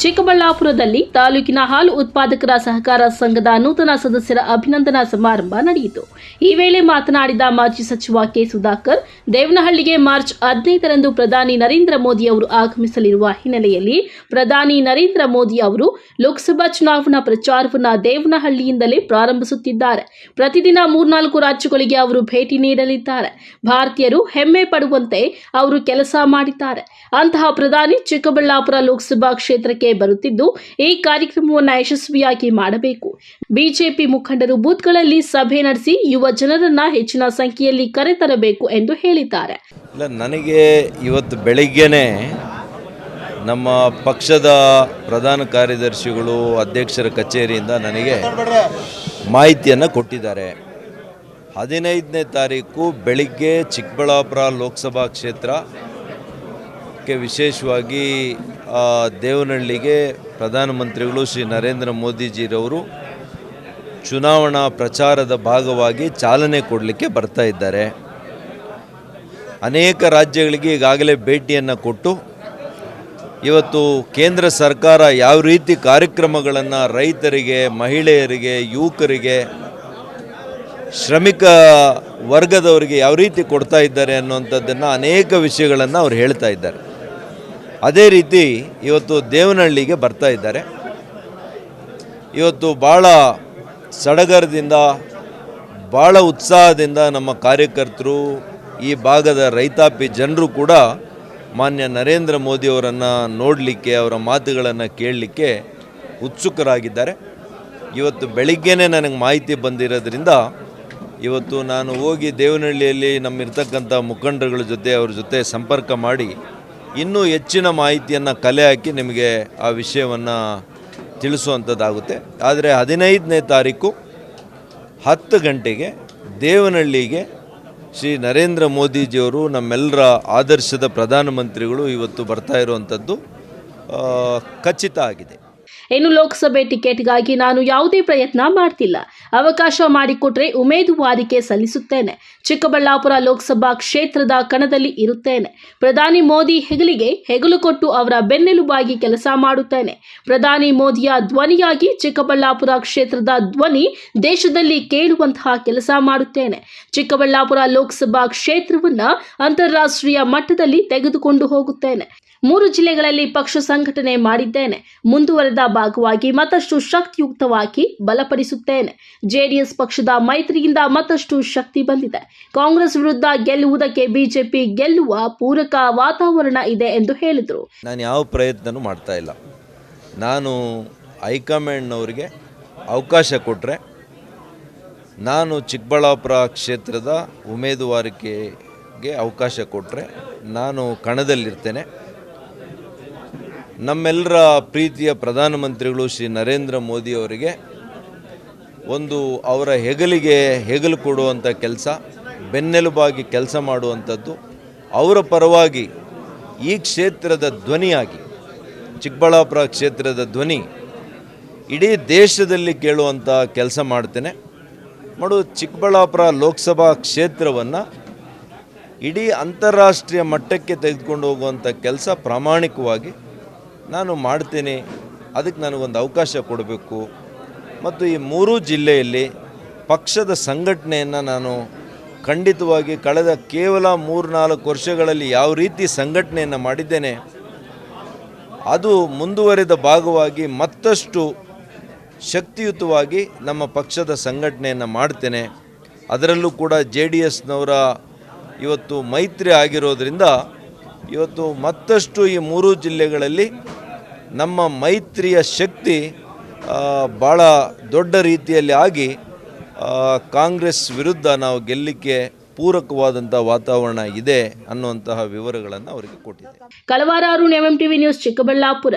ಚಿಕ್ಕಬಳ್ಳಾಪುರದಲ್ಲಿ ತಾಲೂಕಿನ ಹಾಲು ಉತ್ಪಾದಕರ ಸಹಕಾರ ಸಂಘದ ನೂತನ ಸದಸ್ಯರ ಅಭಿನಂದನಾ ಸಮಾರಂಭ ನಡೆಯಿತು. ಈ ವೇಳೆ ಮಾತನಾಡಿದ ಮಾಜಿ ಸಚಿವ ಕೆ. ಸುಧಾಕರ್, ದೇವನಹಳ್ಳಿಗೆ ಮಾರ್ಚ್ 15ರಂದು ಪ್ರಧಾನಿ ನರೇಂದ್ರ ಮೋದಿ ಅವರು ಆಗಮಿಸಲಿರುವ ಹಿನ್ನೆಲೆಯಲ್ಲಿ ಪ್ರಧಾನಿ ನರೇಂದ್ರ ಮೋದಿ ಅವರು ಲೋಕಸಭಾ ಚುನಾವಣಾ ಪ್ರಚಾರವನ್ನು ದೇವನಹಳ್ಳಿಯಿಂದಲೇ ಪ್ರಾರಂಭಿಸುತ್ತಿದ್ದಾರೆ. ಪ್ರತಿದಿನ 3-4 ರಾಜ್ಯಗಳಿಗೆ ಅವರು ಭೇಟಿ ನೀಡಲಿದ್ದಾರೆ. ಭಾರತೀಯರು ಹೆಮ್ಮೆ ಪಡುವಂತೆ ಅವರು ಕೆಲಸ ಮಾಡಿದ್ದಾರೆ. ಅಂತಹ ಪ್ರಧಾನಿ ಚಿಕ್ಕಬಳ್ಳಾಪುರ ಲೋಕಸಭಾ ಕ್ಷೇತ್ರಕ್ಕೆ ಬರುತ್ತಿದ್ದು, ಈ ಕಾರ್ಯಕ್ರಮವನ್ನು ಯಶಸ್ವಿಯಾಗಿ ಮಾಡಬೇಕು. ಬಿಜೆಪಿ ಮುಖಂಡರು ಬೂತ್ಗಳಲ್ಲಿ ಸಭೆ ನಡೆಸಿ ಯುವ ಜನರನ್ನ ಹೆಚ್ಚಿನ ಸಂಖ್ಯೆಯಲ್ಲಿ ಕರೆತರಬೇಕು ಎಂದು ಹೇಳಿದ್ದಾರೆ. ನನಗೆ ಇವತ್ತು ಬೆಳಿಗ್ಗೆನೆ ನಮ್ಮ ಪಕ್ಷದ ಪ್ರಧಾನ ಕಾರ್ಯದರ್ಶಿಗಳು ಅಧ್ಯಕ್ಷರ ಕಚೇರಿಯಿಂದ ನನಗೆ ಮಾಹಿತಿಯನ್ನು ಕೊಟ್ಟಿದ್ದಾರೆ. 15ನೇ ತಾರೀಕು ಬೆಳಿಗ್ಗೆ ಚಿಕ್ಕಬಳ್ಳಾಪುರ ಲೋಕಸಭಾ ಕ್ಷೇತ್ರಕ್ಕೆ ವಿಶೇಷವಾಗಿ ದೇವನಹಳ್ಳಿಗೆ ಪ್ರಧಾನಮಂತ್ರಿಗಳು ಶ್ರೀ ನರೇಂದ್ರ ಮೋದಿಜಿರವರು ಚುನಾವಣಾ ಪ್ರಚಾರದ ಭಾಗವಾಗಿ ಚಾಲನೆ ಕೊಡಲಿಕ್ಕೆ ಬರ್ತಾ ಇದ್ದಾರೆ. ಅನೇಕ ರಾಜ್ಯಗಳಿಗೆ ಈಗಾಗಲೇ ಭೇಟಿಯನ್ನು ಕೊಟ್ಟು ಇವತ್ತು ಕೇಂದ್ರ ಸರ್ಕಾರ ಯಾವ ರೀತಿ ಕಾರ್ಯಕ್ರಮಗಳನ್ನು ರೈತರಿಗೆ, ಮಹಿಳೆಯರಿಗೆ, ಯುವಕರಿಗೆ, ಶ್ರಮಿಕ ವರ್ಗದವರಿಗೆ ಯಾವ ರೀತಿ ಕೊಡ್ತಾ ಇದ್ದಾರೆ ಅನ್ನುವಂಥದ್ದನ್ನು ಅನೇಕ ವಿಷಯಗಳನ್ನು ಅವ್ರು ಹೇಳ್ತಾ ಇದ್ದಾರೆ. ಅದೇ ರೀತಿ ಇವತ್ತು ದೇವನಹಳ್ಳಿಗೆ ಬರ್ತಾ ಇದ್ದಾರೆ. ಇವತ್ತು ಭಾಳ ಸಡಗರದಿಂದ, ಭಾಳ ಉತ್ಸಾಹದಿಂದ ನಮ್ಮ ಕಾರ್ಯಕರ್ತರು, ಈ ಭಾಗದ ರೈತಾಪಿ ಜನರು ಕೂಡ ಮಾನ್ಯ ನರೇಂದ್ರ ಮೋದಿಯವರನ್ನು ನೋಡಲಿಕ್ಕೆ, ಅವರ ಮಾತುಗಳನ್ನು ಕೇಳಲಿಕ್ಕೆ ಉತ್ಸುಕರಾಗಿದ್ದಾರೆ. ಇವತ್ತು ಬೆಳಿಗ್ಗೆನೇ ನನಗೆ ಮಾಹಿತಿ ಬಂದಿರೋದ್ರಿಂದ ಇವತ್ತು ನಾನು ಹೋಗಿ ದೇವನಹಳ್ಳಿಯಲ್ಲಿ ನಮ್ಮಿರ್ತಕ್ಕಂಥ ಮುಖಂಡರುಗಳ ಜೊತೆ, ಅವ್ರ ಜೊತೆ ಸಂಪರ್ಕ ಮಾಡಿ ಇನ್ನೂ ಹೆಚ್ಚಿನ ಮಾಹಿತಿಯನ್ನು ಕಲೆ ಹಾಕಿ ನಿಮಗೆ ಆ ವಿಷಯವನ್ನು ತಿಳಿಸುವಂಥದ್ದಾಗುತ್ತೆ. ಆದರೆ 15ನೇ ತಾರೀಕು 10 ಗಂಟೆಗೆ ದೇವನಹಳ್ಳಿಗೆ ಶ್ರೀ ನರೇಂದ್ರ ಮೋದಿಜಿಯವರು, ನಮ್ಮೆಲ್ಲರ ಆದರ್ಶದ ಪ್ರಧಾನಮಂತ್ರಿಗಳು ಇವತ್ತು ಬರ್ತಾ ಇರುವಂಥದ್ದು ಖಚಿತ ಆಗಿದೆ. ಇನ್ನು ಲೋಕಸಭೆ ಟಿಕೆಟ್ಗಾಗಿ ನಾನು ಯಾವುದೇ ಪ್ರಯತ್ನ ಮಾಡ್ತಿಲ್ಲ. ಅವಕಾಶ ಮಾಡಿಕೊಟ್ರೆ ಉಮೇದುವಾರಿಕೆ ಸಲ್ಲಿಸುತ್ತೇನೆ. ಚಿಕ್ಕಬಳ್ಳಾಪುರ ಲೋಕಸಭಾ ಕ್ಷೇತ್ರದ ಕಣದಲ್ಲಿ ಇರುತ್ತೇನೆ. ಪ್ರಧಾನಿ ಮೋದಿ ಹೆಗಲಿಗೆ ಹೆಗಲು ಕೊಟ್ಟು ಅವರ ಬೆನ್ನೆಲುಬಾಗಿ ಕೆಲಸ ಮಾಡುತ್ತೇನೆ. ಪ್ರಧಾನಿ ಮೋದಿಯ ಧ್ವನಿಯಾಗಿ ಚಿಕ್ಕಬಳ್ಳಾಪುರ ಕ್ಷೇತ್ರದ ಧ್ವನಿ ದೇಶದಲ್ಲಿ ಕೇಳುವಂತಹ ಕೆಲಸ ಮಾಡುತ್ತೇನೆ. ಚಿಕ್ಕಬಳ್ಳಾಪುರ ಲೋಕಸಭಾ ಕ್ಷೇತ್ರವನ್ನು ಅಂತಾರಾಷ್ಟ್ರೀಯ ಮಟ್ಟದಲ್ಲಿ ತೆಗೆದುಕೊಂಡು ಹೋಗುತ್ತೇನೆ. 3 ಜಿಲ್ಲೆಗಳಲ್ಲಿ ಪಕ್ಷ ಸಂಘಟನೆ ಮಾಡಿದ್ದೇನೆ. ಮುಂದುವರೆದ ಭಾಗವಾಗಿ ಮತ್ತಷ್ಟು ಶಕ್ತಿಯುಕ್ತವಾಗಿ ಬಲಪಡಿಸುತ್ತೇನೆ. ಜೆಡಿಎಸ್ ಪಕ್ಷದ ಮೈತ್ರಿಯಿಂದ ಮತ್ತಷ್ಟು ಶಕ್ತಿ ಬಂದಿದೆ. ಕಾಂಗ್ರೆಸ್ ವಿರುದ್ಧ ಗೆಲ್ಲುವುದಕ್ಕೆ ಬಿಜೆಪಿ ಗೆಲ್ಲುವ ಪೂರಕ ವಾತಾವರಣ ಇದೆ ಎಂದು ಹೇಳಿದರು. ನಾನು ಯಾವ ಪ್ರಯತ್ನನೂ ಮಾಡ್ತಾ ಇಲ್ಲ. ನಾನು ಹೈಕಮಾಂಡ್ನವರಿಗೆ ಅವಕಾಶ ಕೊಟ್ಟರೆ ನಾನು ಚಿಕ್ಕಬಳ್ಳಾಪುರ ಕ್ಷೇತ್ರದ ಉಮೇದುವಾರಿಕೆಗೆ ಅವಕಾಶ ಕೊಟ್ಟರೆ ನಾನು ಕಣದಲ್ಲಿರ್ತೇನೆ. ನಮ್ಮೆಲ್ಲರ ಪ್ರೀತಿಯ ಪ್ರಧಾನಮಂತ್ರಿಗಳು ಶ್ರೀ ನರೇಂದ್ರ ಮೋದಿಯವರಿಗೆ ಒಂದು ಅವರ ಹೆಗಲಿಗೆ ಹೆಗಲು ಕೊಡುವಂಥ ಕೆಲಸ, ಬೆನ್ನೆಲುಬಾಗಿ ಕೆಲಸ ಮಾಡುವಂಥದ್ದು, ಅವರ ಪರವಾಗಿ ಈ ಕ್ಷೇತ್ರದ ಧ್ವನಿಯಾಗಿ, ಚಿಕ್ಕಬಳ್ಳಾಪುರ ಕ್ಷೇತ್ರದ ಧ್ವನಿ ಇಡೀ ದೇಶದಲ್ಲಿ ಕೇಳುವಂಥ ಕೆಲಸ ಮಾಡ್ತೇನೆ. ಚಿಕ್ಕಬಳ್ಳಾಪುರ ಲೋಕಸಭಾ ಕ್ಷೇತ್ರವನ್ನು ಇಡೀ ಅಂತಾರಾಷ್ಟ್ರೀಯ ಮಟ್ಟಕ್ಕೆ ತೆಗೆದುಕೊಂಡು ಹೋಗುವಂಥ ಕೆಲಸ ಪ್ರಾಮಾಣಿಕವಾಗಿ ನಾನು ಮಾಡ್ತೇನೆ. ಅದಕ್ಕೆ ನನಗೊಂದು ಅವಕಾಶ ಕೊಡಬೇಕು. ಮತ್ತು ಈ 3 ಜಿಲ್ಲೆಯಲ್ಲಿ ಪಕ್ಷದ ಸಂಘಟನೆಯನ್ನು ನಾನು ಖಂಡಿತವಾಗಿ ಕಳೆದ ಕೇವಲ 3-4 ವರ್ಷಗಳಲ್ಲಿ ಯಾವ ರೀತಿ ಸಂಘಟನೆಯನ್ನು ಮಾಡಿದ್ದೇನೆ, ಅದು ಮುಂದುವರೆದ ಭಾಗವಾಗಿ ಮತ್ತಷ್ಟು ಶಕ್ತಿಯುತವಾಗಿ ನಮ್ಮ ಪಕ್ಷದ ಸಂಘಟನೆಯನ್ನು ಮಾಡ್ತೇನೆ. ಅದರಲ್ಲೂ ಕೂಡ JDSನವರ ಇವತ್ತು ಮೈತ್ರಿ ಆಗಿರೋದ್ರಿಂದ ಇವತ್ತು ಮತ್ತಷ್ಟು ಈ 3 ಜಿಲ್ಲೆಗಳಲ್ಲಿ ನಮ್ಮ ಮೈತ್ರಿಯ ಶಕ್ತಿ ಭಾಳ ದೊಡ್ಡ ರೀತಿಯಲ್ಲಿ ಆಗಿ ಕಾಂಗ್ರೆಸ್ ವಿರುದ್ಧ ನಾವು ಗೆಲ್ಲಲಿಕ್ಕೆ ಪೂರಕವಾದಂಥ ವಾತಾವರಣ ಇದೆ ಅನ್ನುವಂತಹ ವಿವರಗಳನ್ನು ಅವರಿಗೆ ಕೊಟ್ಟಿದೆ. ಕಳವಾರ ಅರುಣ್, MMTV ನ್ಯೂಸ್, ಚಿಕ್ಕಬಳ್ಳಾಪುರ.